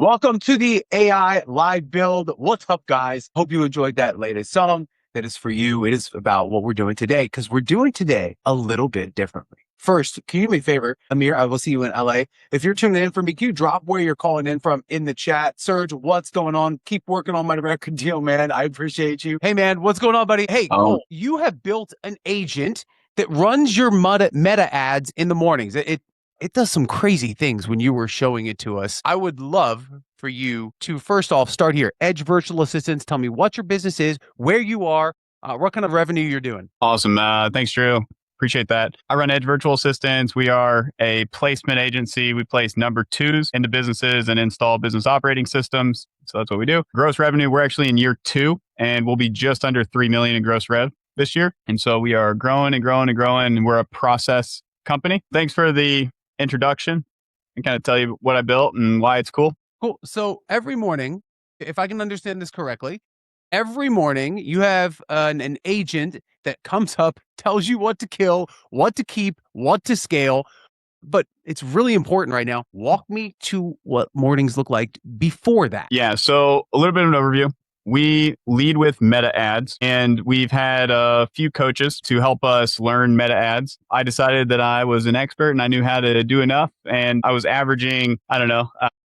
Welcome to the AI live build. What's up, guys? Hope you enjoyed that latest song. That is for you. It is about what we're doing today because we're doing today a little bit differently. First, can you do me a favor, Amir? I will see you in LA. If you're tuning in for me, can you drop where you're calling in from in the chat? Serge, what's going on? Keep working on my record deal, man. I appreciate you. Hey, man, what's going on, buddy? Hey, Cole, you have built an agent that runs your meta ads in the mornings. It does some crazy things when you were showing it to us. I would love for you to first off start here. Edge Virtual Assistants, tell me what your business is, where you are, what kind of revenue you're doing. Awesome. Thanks, Drew. Appreciate that. I run Edge Virtual Assistants. We are a placement agency. We place number twos into businesses and install business operating systems. So that's what we do. Gross revenue, we're actually in year 2 and we'll be just under 3 million in gross rev this year. And so we are growing and growing and growing. And we're a process company. Thanks for the introduction and kind of tell you what I built and why it's cool. Cool. So every morning, if I can understand this correctly, every morning you have an agent that comes up, tells you what to kill, what to keep, what to scale. But it's really important right now. Walk me to what mornings look like before that. Yeah. So a little bit of an overview. We lead with meta ads, and we've had a few coaches to help us learn meta ads. I decided that I was an expert and I knew how to do enough. And I was averaging,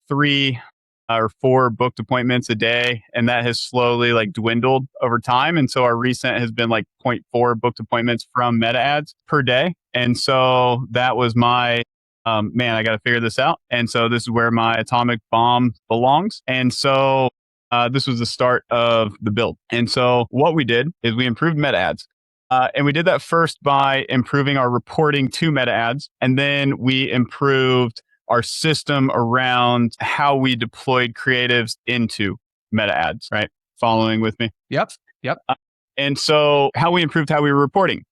3 or 4 booked appointments a day. And that has slowly dwindled over time. And so our recent has been like 0.4 booked appointments from meta ads per day. And so that was my I got to figure this out. And so this is where my atomic bomb belongs. And so this was the start of the build. And so what we did is we improved meta ads. And we did that first by improving our reporting to meta ads. And then we improved our system around how we deployed creatives into meta ads, right? Following with me? Yep. And so how we improved how we were reporting.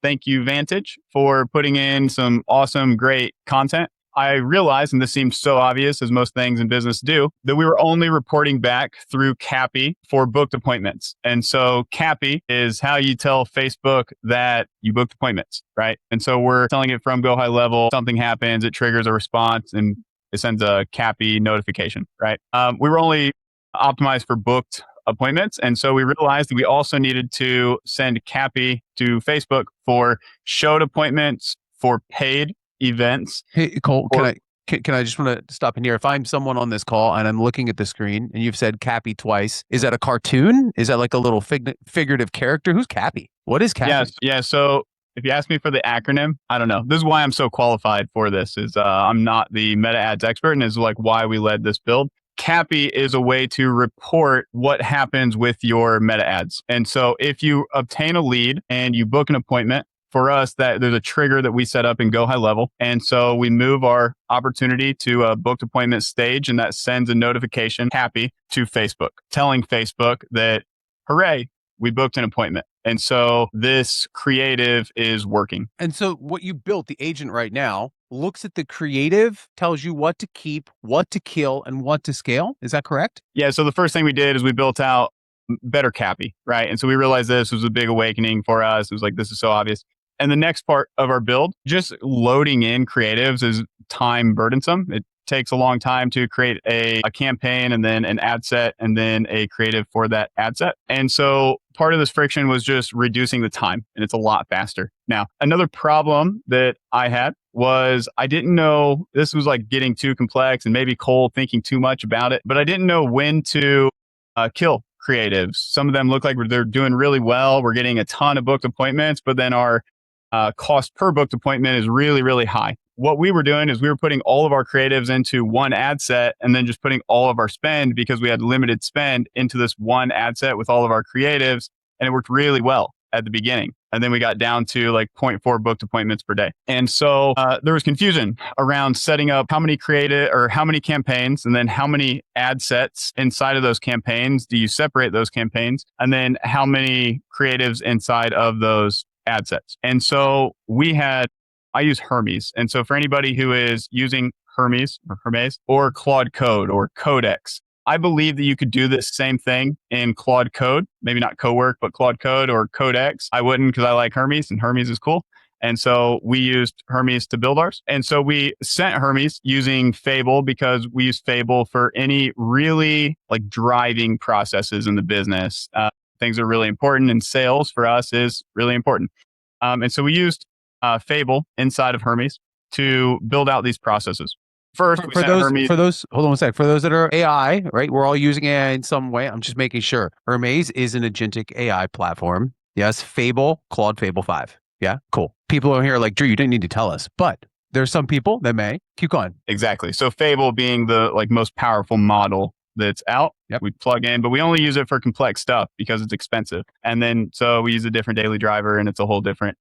Thank you, Vantage, for putting in some awesome, great content. I realized, and this seems so obvious as most things in business do, that we were only reporting back through Cappy for booked appointments. And so Cappy is how you tell Facebook that you booked appointments, right? And so we're telling it from go high level, something happens, it triggers a response and it sends a Cappy notification, right? We were only optimized for booked appointments. And so we realized that we also needed to send Cappy to Facebook for showed appointments, for paid events. Hey, Cole, can I just want to stop in here? If I'm someone on this call and I'm looking at the screen and you've said Cappy twice, is that a cartoon? Is that like a little figurative character? Who's Cappy? What is Cappy? Yes. Yeah. So if you ask me for the acronym, I don't know. This is why I'm so qualified for this is I'm not the meta ads expert, and is like why we led this build. Cappy is a way to report what happens with your meta ads. And so if you obtain a lead and you book an appointment, for us, that there's a trigger that we set up in Go High Level. And so we move our opportunity to a booked appointment stage, and that sends a notification, Cappy, to Facebook, telling Facebook that, hooray, we booked an appointment. And so this creative is working. And so what you built, the agent right now, looks at the creative, tells you what to keep, what to kill, and what to scale. Is that correct? Yeah. So the first thing we did is we built out better Cappy, right? And so we realized this was a big awakening for us. It was like, this is so obvious. And the next part of our build, just loading in creatives is time burdensome. It takes a long time to create a campaign and then an ad set and then a creative for that ad set. And so part of this friction was just reducing the time, and it's a lot faster. Now, another problem that I had was I didn't know, this was like getting too complex and maybe Cole thinking too much about it, but I didn't know when to kill creatives. Some of them look like they're doing really well. We're getting a ton of booked appointments, but then our cost per booked appointment is really, really high. What we were doing is we were putting all of our creatives into one ad set and then just putting all of our spend, because we had limited spend, into this one ad set with all of our creatives. And it worked really well at the beginning. And then we got down to like 0.4 booked appointments per day. And so there was confusion around setting up how many creative or how many campaigns and then how many ad sets inside of those campaigns. Do you separate those campaigns? And then how many creatives inside of those ad sets? And so I use Hermes. And so for anybody who is using Hermes or Claude Code or Codex, I believe that you could do this same thing in Claude Code, maybe not Cowork, but Claude Code or Codex. I wouldn't, because I like Hermes and Hermes is cool. And so we used Hermes to build ours. And so we sent Hermes using Fable because we use Fable for any really like driving processes in the business. Things are really important, and sales for us is really important. And so we used Fable inside of Hermes to build out these processes. First, we For sent those, Hermes. for those, hold on one sec. For those that are AI, right? We're all using AI in some way. I'm just making sure. Hermes is an agentic AI platform. Yes. Fable, Claude Fable 5. Yeah. Cool. People are here like, Drew, you didn't need to tell us, but there's some people that may. Keep going. Exactly. So Fable being the like most powerful model that's out, Yep. we plug in, but we only use it for complex stuff because it's expensive. And then so we use a different daily driver, and it's a whole different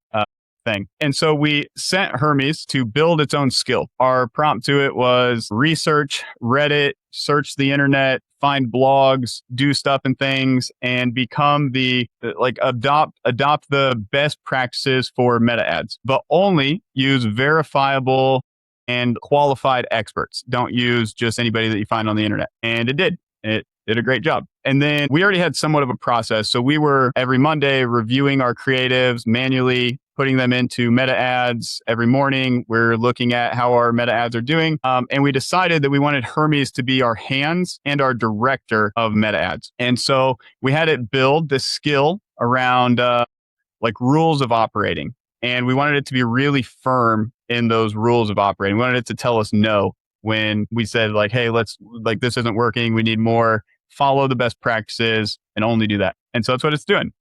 thing. And so we sent Hermes to build its own skill. Our prompt to it was research Reddit, search the internet, find blogs, do stuff and things, and become adopt the best practices for meta ads, but only use verifiable and qualified experts. Don't use just anybody that you find on the internet. And it did. It did a great job. And then we already had somewhat of a process. So we were every Monday reviewing our creatives manually, putting them into meta ads every morning. We're looking at how our meta ads are doing. And we decided that we wanted Hermes to be our hands and our director of meta ads. And so we had it build this skill around like rules of operating. And we wanted it to be really firm in those rules of operating. We wanted it to tell us no when we said like, hey, this isn't working. We need more, follow the best practices and only do that. And so that's what it's doing.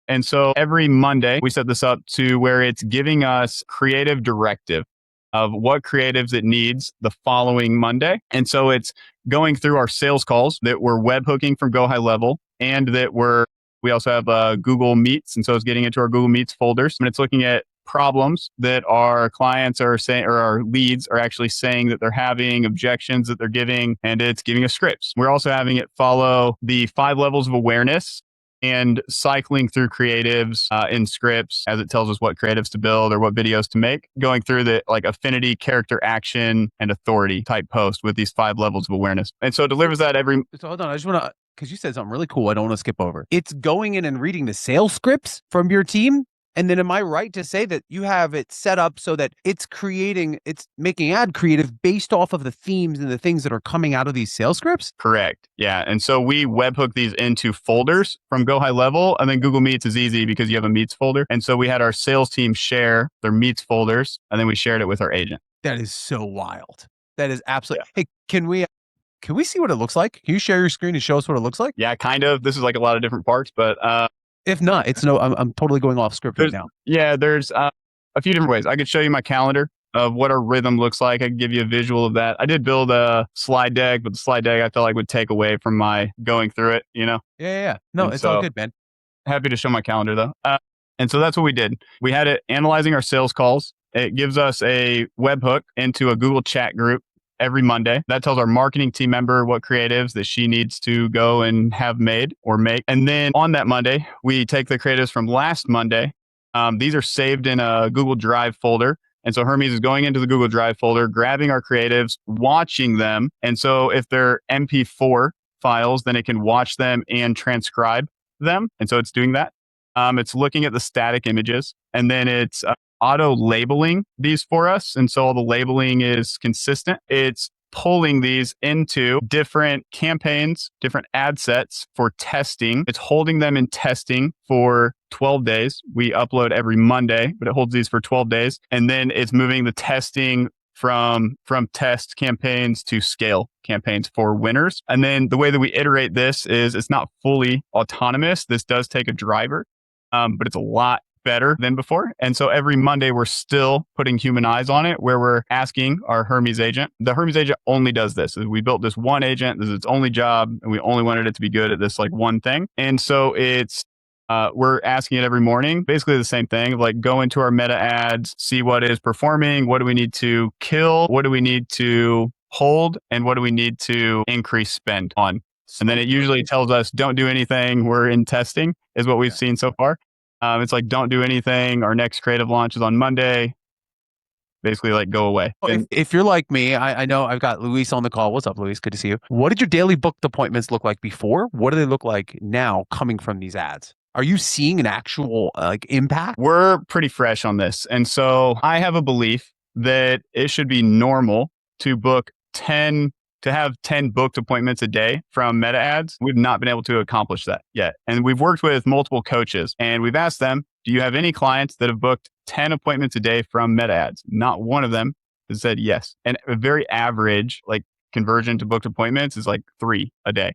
And so every Monday, we set this up to where it's giving us creative directive of what creatives it needs the following Monday. And so it's going through our sales calls that we're webhooking from Go High Level, and that we also have Google Meets. And so it's getting into our Google Meets folders, and it's looking at problems that our clients are saying, or our leads are actually saying that they're having, objections that they're giving, and it's giving us scripts. We're also having it follow the 5 levels of awareness and cycling through creatives in scripts as it tells us what creatives to build or what videos to make, going through the like affinity, character, action, and authority type post with these 5 levels of awareness. And so it delivers that every... So hold on. I just want to, because you said something really cool. I don't want to skip over. It's going in and reading the sales scripts from your team. And then am I right to say that you have it set up so that it's making ad creative based off of the themes and the things that are coming out of these sales scripts? Correct. Yeah. And so we webhook these into folders from Go High Level, and then Google Meets is easy because you have a Meets folder. And so we had our sales team share their Meets folders, and then we shared it with our agent. That is so wild. That is absolutely... Yeah. Hey, can we see what it looks like? Can you share your screen and show us what it looks like? Yeah, kind of. This is like a lot of different parts, but if not, I'm totally going off script right now. Yeah, there's a few different ways. I could show you my calendar of what our rhythm looks like. I could give you a visual of that. I did build a slide deck, but the slide deck I felt like would take away from my going through it, you know? Yeah. No, it's all good, man. Happy to show my calendar though. And so that's what we did. We had it analyzing our sales calls. It gives us a webhook into a Google chat group every Monday. That tells our marketing team member what creatives that she needs to go and have made or make. And then on that Monday, we take the creatives from last Monday. These are saved in a Google Drive folder. And so Hermes is going into the Google Drive folder, grabbing our creatives, watching them. And so if they're MP4 files, then it can watch them and transcribe them. And so it's doing that. It's looking at the static images, and then it's auto labeling these for us. And so all the labeling is consistent. It's pulling these into different campaigns, different ad sets for testing. It's holding them in testing for 12 days. We upload every Monday, but it holds these for 12 days. And then it's moving the testing from test campaigns to scale campaigns for winners. And then the way that we iterate this is it's not fully autonomous. This does take a driver, but it's a lot better than before. And so every Monday, we're still putting human eyes on it, where we're asking our Hermes agent. The Hermes agent only does this. We built this one agent. This is its only job, and we only wanted it to be good at this like one thing. And so we're asking it every morning, basically the same thing, like go into our meta ads, see what is performing, what do we need to kill, what do we need to hold, and what do we need to increase spend on. And then it usually tells us, don't do anything. We're in testing is what we've seen so far. It's like, don't do anything. Our next creative launch is on Monday. Basically, like, go away. If you're like me, I know I've got Luis on the call. What's up, Luis? Good to see you. What did your daily booked appointments look like before? What do they look like now coming from these ads? Are you seeing an actual like impact? We're pretty fresh on this. And so I have a belief that it should be normal to book 10 to have 10 booked appointments a day from meta ads. We've not been able to accomplish that yet. And we've worked with multiple coaches and we've asked them, do you have any clients that have booked 10 appointments a day from meta ads? Not one of them has said yes. And a very average like conversion to booked appointments is like 3 a day.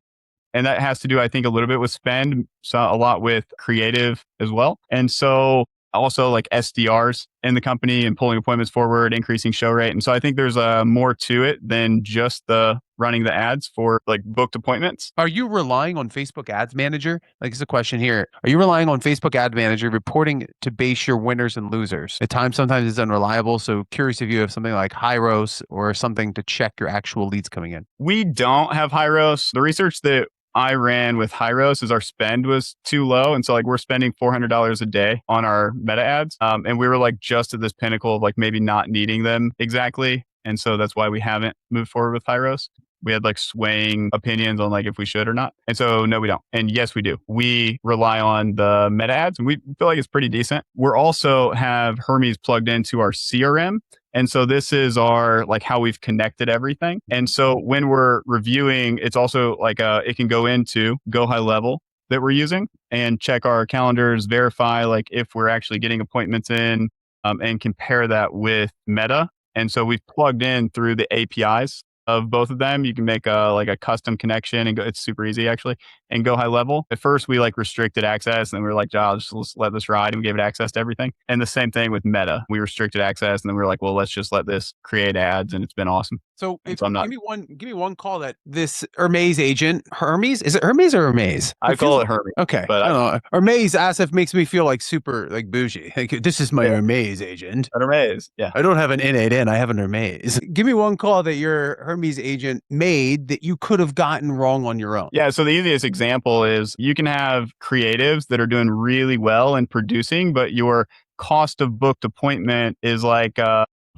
And that has to do, I think, a little bit with spend, so a lot with creative as well. And so also like SDRs in the company and pulling appointments forward, increasing show rate. And so I think there's more to it than just the running the ads for like booked appointments. Are you relying on Facebook Ads Manager? Like, it's a question here. Are you relying on Facebook Ad Manager reporting to base your winners and losers? At times, sometimes it's unreliable. So curious if you have something like Hyros or something to check your actual leads coming in. We don't have Hyros. The research that I ran with Hyros is our spend was too low. And so like we're spending $400 a day on our meta ads. And we were like just at this pinnacle of like maybe not needing them exactly. And so that's why we haven't moved forward with Hyros. We had like swaying opinions on like if we should or not. And so no, we don't. And yes, we do. We rely on the meta ads and we feel like it's pretty decent. We're also have Hermes plugged into our CRM. And so this is our like how we've connected everything. And so when we're reviewing, it's also like it can go into Go High Level that we're using and check our calendars, verify like if we're actually getting appointments in, and compare that with Meta. And so we've plugged in through the APIs of both of them. You can make a custom connection and go, it's super easy actually, and Go High Level. At first we like restricted access and then we were like, let's let this ride, and we gave it access to everything. And the same thing with Meta. We restricted access and then we were like, well, let's just let this create ads, and it's been awesome. So, So I'm not, give me one call that this Hermes agent, Hermes, is it Hermes or Hermes? I call it Hermes. Okay. But I don't know. Hermes asset makes me feel like super like bougie. Like, this is my Hermes agent. Hermes. Yeah. I don't have an N8N. I have an Hermes. Give me one call that your Hermes agent made that you could have gotten wrong on your own. Yeah. So the easiest example is you can have creatives that are doing really well in producing, but your cost of booked appointment is like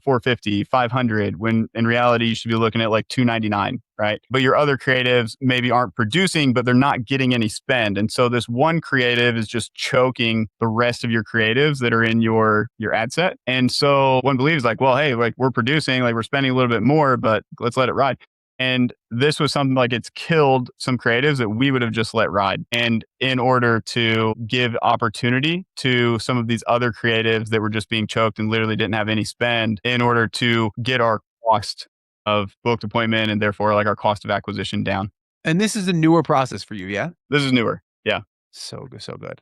450, 500, when in reality you should be looking at like 299, right? But your other creatives maybe aren't producing, but they're not getting any spend. And so this one creative is just choking the rest of your creatives that are in your ad set. And so one believes like, well, hey, like we're producing, like we're spending a little bit more, but let's let it ride. And this was something like it's killed some creatives that we would have just let ride. And in order to give opportunity to some of these other creatives that were just being choked and literally didn't have any spend, in order to get our cost of booked appointment and therefore like our cost of acquisition down. And this is a newer process for you, yeah? This is newer. Yeah. So good, so good.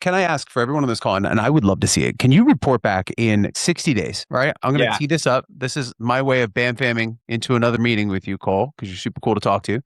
Can I ask for everyone on this call, and I would love to see it, can you report back in 60 days, right? I'm going to tee this up. This is my way of bam-famming into another meeting with you, Cole, because you're super cool to talk to.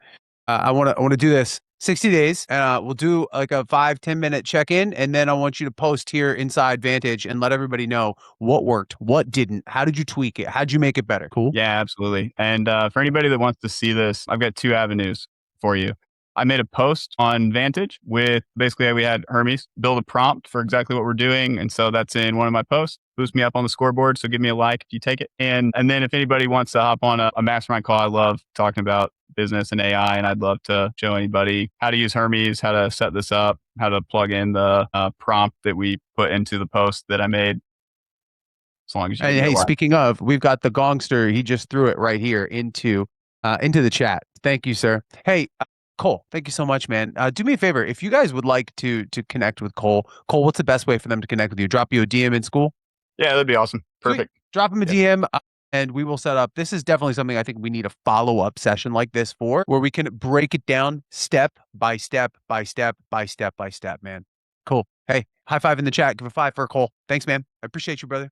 I want to do this 60 days, and we'll do like a 5-10 minute check-in, and then I want you to post here inside Vantage and let everybody know what worked, what didn't, how did you tweak it, how did you make it better? Cool? Yeah, absolutely. And for anybody that wants to see this, I've got 2 avenues for you. I made a post on Vantage with basically we had Hermes build a prompt for exactly what we're doing. And so that's in one of my posts. Boost me up on the scoreboard. So give me a like if you take it. And then if anybody wants to hop on a mastermind call, I love talking about business and AI. And I'd love to show anybody how to use Hermes, how to set this up, how to plug in the prompt that we put into the post that I made. As long as you hey, speaking of, we've got the gongster. He just threw it right here into the chat. Thank you, sir. Hey, Cole, thank you so much, man. Do me a favor. If you guys would like to connect with Cole, what's the best way for them to connect with you? Drop you a DM in school? Yeah, that'd be awesome. Perfect. Sweet. Drop him a DM and we will set up. This is definitely something I think we need a follow-up session like this for, where we can break it down step by step by step by step by step, man. Cool. Hey, high five in the chat. Give a 5 for Cole. Thanks, man. I appreciate you, brother.